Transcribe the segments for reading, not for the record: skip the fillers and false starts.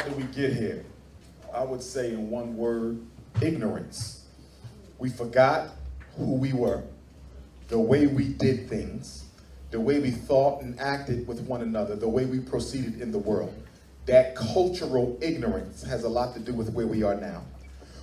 did we get here? I would say in one word, ignorance. We forgot who we were, the way we did things, the way we thought and acted with one another, the way we proceeded in the world. That cultural ignorance has a lot to do with where we are now.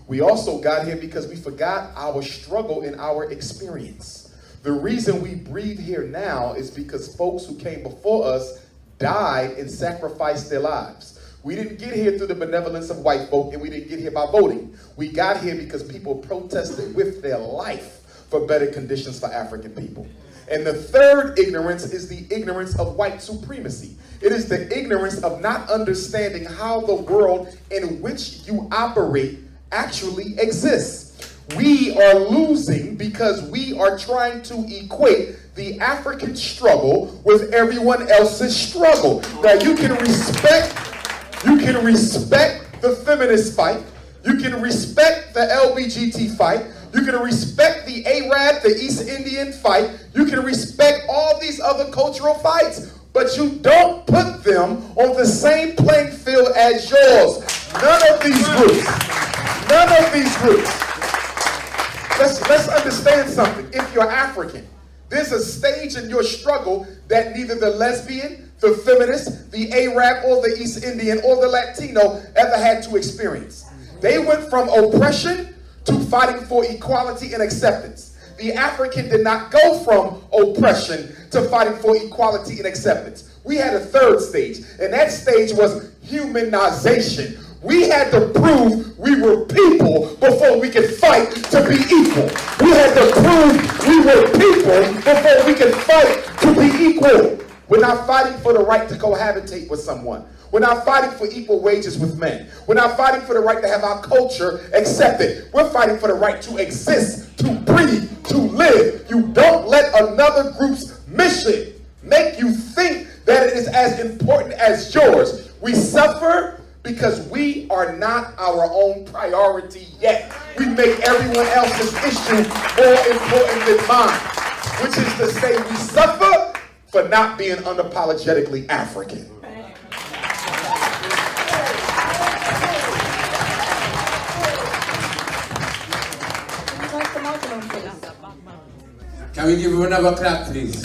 We also got here because we forgot our struggle and our experience. The reason we breathe here now is because folks who came before us died and sacrificed their lives. We didn't get here through the benevolence of white folk, and we didn't get here by voting. We got here because people protested with their life for better conditions for African people. And the third ignorance is the ignorance of white supremacy. It is the ignorance of not understanding how the world in which you operate actually exists. We are losing because we are trying to equate the African struggle with everyone else's struggle. Now you can respect the feminist fight, you can respect the LBGT fight, you can respect the Arab, the East Indian fight, you can respect all these other cultural fights, but you don't put them on the same playing field as yours. None of these groups. Let's understand something. If you're African, there's a stage in your struggle that neither the lesbian, the feminist, the Arab, or the East Indian, or the Latino ever had to experience. They went from oppression to fighting for equality and acceptance. The African did not go from oppression to fighting for equality and acceptance. We had a third stage, and that stage was humanization. We had to prove we were people before we could fight to be equal. We had to prove we were people before we could fight to be equal. We're not fighting for the right to cohabitate with someone. We're not fighting for equal wages with men. We're not fighting for the right to have our culture accepted. We're fighting for the right to exist, to breathe, to live. You don't let another group's mission make you think that it is as important as yours. We suffer because we are not our own priority yet. We make everyone else's issue more important than mine, which is to say we suffer for not being unapologetically African. Can we give him another clap, please?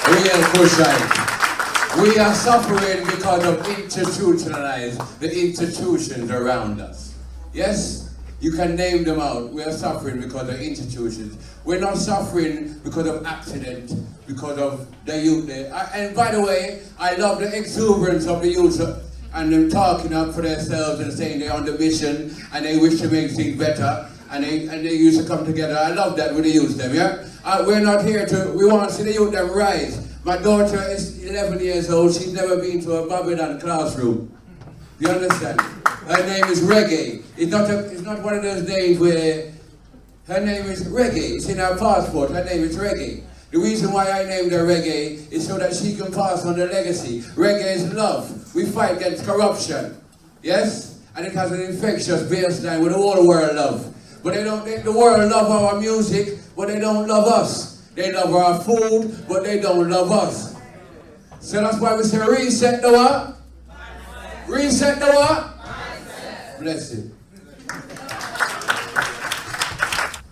Real Bushite. We are suffering because of the institutions around us. Yes, you can name them out. We are suffering because of institutions. We're not suffering because of accident, because of the youth there. And by the way, I love the exuberance of the youth and them talking up for themselves and saying they're on the mission and they wish to make things better. And they used to come together. I love that with the youth them, yeah? We're not here we want to see the youth them rise. My daughter is 11 years old. She's never been to a Babylon classroom. You understand? Her name is Reggae. It's not one of those names where her name is Reggae. It's in her passport. Her name is Reggae. The reason why I named her Reggae is so that she can pass on the legacy. Reggae is love. We fight against corruption. Yes? And it has an infectious baseline with the whole world love. But the world love our music, but they don't love us. They love our food, but they don't love us. So that's why we say reset the what? Reset the what? Bless you.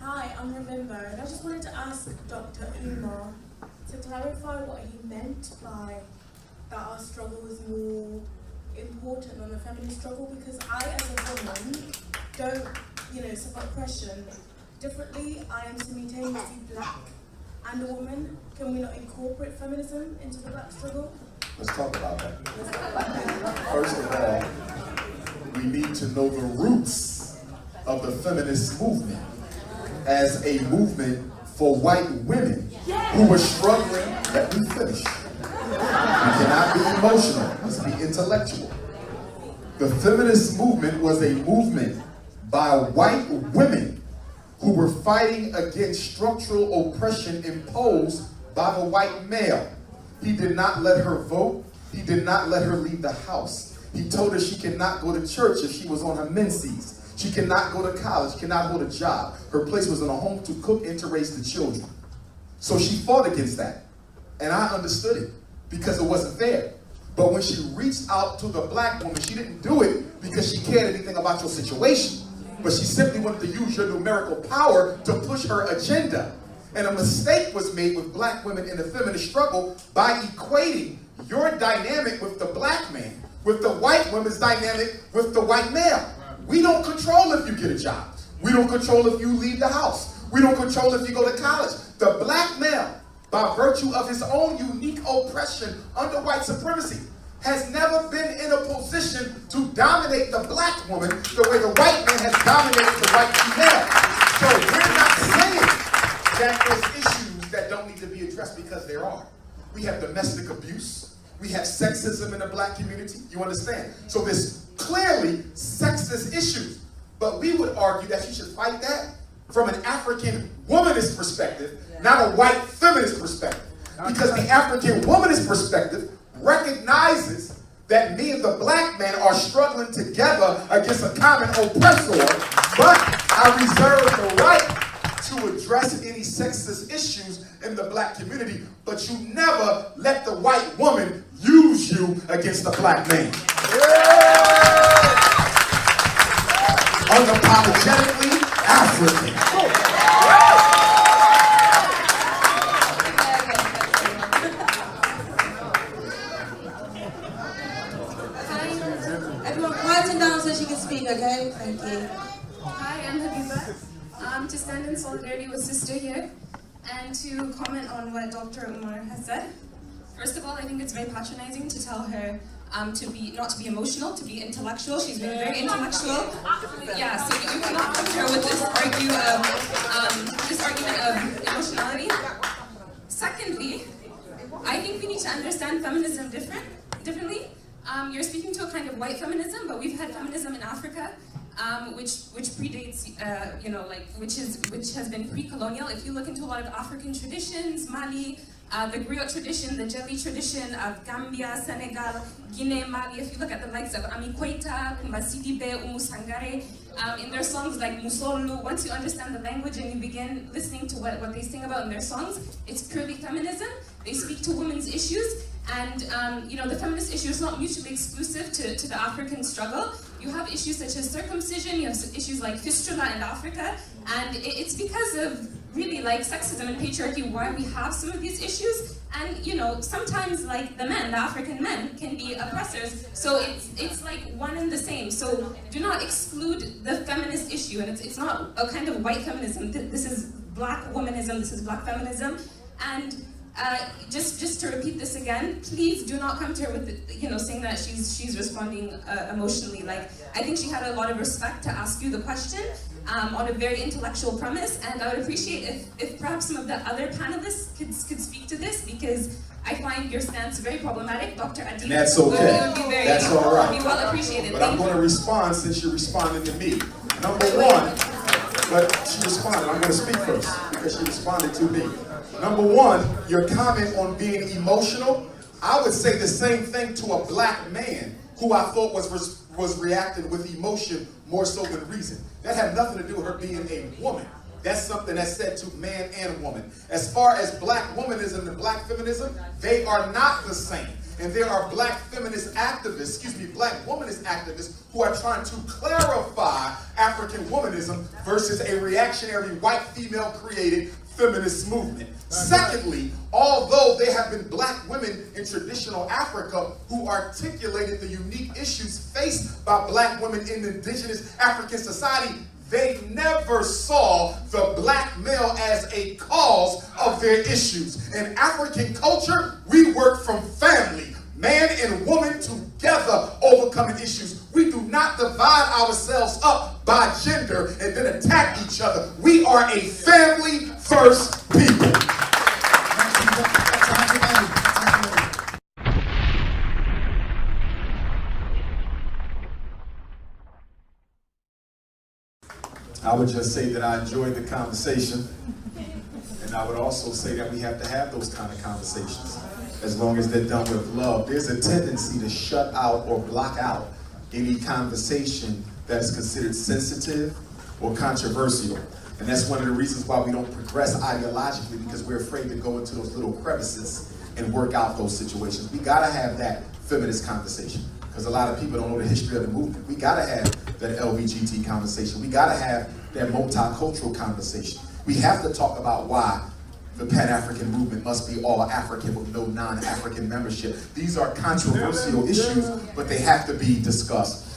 Hi, I'm Ravimbo, and I just wanted to ask Dr. Umar to clarify what he meant by that our struggle is more important than the feminist struggle, because I, as a woman, don't suffer oppression differently. I am simultaneously black and a woman. Can we not incorporate feminism into the black struggle? Let's talk about that. First of all, we need to know the roots of the feminist movement as a movement for white women who were struggling. Let me finish. We cannot be emotional. Let's be intellectual. The feminist movement was a movement by white women who were fighting against structural oppression imposed by the white male. He did not let her vote. He did not let her leave the house. He told her she cannot go to church if she was on her menses. She cannot go to college, cannot hold a job. Her place was in a home to cook and to raise the children. So she fought against that. And I understood it because it wasn't fair. But when she reached out to the black woman, she didn't do it because she cared anything about your situation. But she simply wanted to use your numerical power to push her agenda. And a mistake was made with black women in the feminist struggle by equating your dynamic with the black man, with the white woman's dynamic with the white male. We don't control if you get a job. We don't control if you leave the house. We don't control if you go to college. The black male, by virtue of his own unique oppression under white supremacy, has never been in a position to dominate the black woman the way the white man has dominated the white female. So we're not saying that there's issues that don't need to be addressed, because there are. We have domestic abuse. We have sexism in the black community. You understand? So there's clearly sexist issues. But we would argue that you should fight that from an African womanist perspective, not a white feminist perspective. Because the African womanist perspective recognizes that me and the black man are struggling together against a common oppressor, but I reserve the right to address any sexist issues in the black community, but you never let the white woman use you against the black man. Unapologetically African. Everyone quieten down so she can speak, okay? Thank you. Hi, I'm Habiba. To stand in solidarity with Sister here and to comment on what Dr. Umar has said. First of all, I think it's very patronizing to tell her not to be emotional, to be intellectual. She's been very intellectual. Yeah, so you cannot come to her with this argument of emotionality. Secondly, I think we need to understand feminism differently. You're speaking to a kind of white feminism, but we've had feminism in Africa, which predates, which has been pre-colonial. If you look into a lot of African traditions, Mali, the griot tradition, the Jelly tradition of Gambia, Senegal, Guinea, Mali. If you look at the likes of Ami Koita, Kumbasidibe, Umusangare, in their songs like Musolu, once you understand the language and you begin listening to what they sing about in their songs, it's purely feminism. They speak to women's issues. And the feminist issue is not mutually exclusive to the African struggle. You have issues such as circumcision, you have issues like fistula in Africa, and it's because of really like sexism and patriarchy why we have some of these issues. And sometimes like the African men can be oppressors, so it's like one and the same. So do not exclude the feminist issue, and it's not a kind of white feminism. This is black womanism, this is black feminism. And just to repeat this again, please do not come to her with saying that she's responding emotionally. Like, I think she had a lot of respect to ask you the question on a very intellectual premise, and I would appreciate if perhaps some of the other panelists could speak to this, because I find your stance very problematic. Dr. Adib, that's okay. Would be very, that's all right. Be well appreciated. But I'm going to respond since you responded to me. Number one, but she responded. I'm going to speak first because she responded to me. Number one, your comment on being emotional, I would say the same thing to a black man who I thought was reacting with emotion more so than reason. That had nothing to do with her being a woman. That's something that's said to man and woman. As far as black womanism and black feminism, they are not the same. And there are black feminist activists, black womanist activists who are trying to clarify African womanism versus a reactionary white female created feminist movement. Secondly, although there have been black women in traditional Africa who articulated the unique issues faced by black women in indigenous African society, they never saw the black male as a cause of their issues. In African culture, we work from family, man and woman together overcoming issues. We do not divide ourselves up by gender and then attack each other. We are a family first people. I would just say that I enjoyed the conversation, and I would also say that we have to have those kind of conversations as long as they're done with love. There's a tendency to shut out or block out any conversation that is considered sensitive or controversial. And that's one of the reasons why we don't progress ideologically, because we're afraid to go into those little crevices and work out those situations. We gotta have that feminist conversation. Because a lot of people don't know the history of the movement. We gotta have that LBGT conversation. We gotta have that multicultural conversation. We have to talk about why the Pan-African movement must be all African with no non-African membership. These are controversial issues, but they have to be discussed.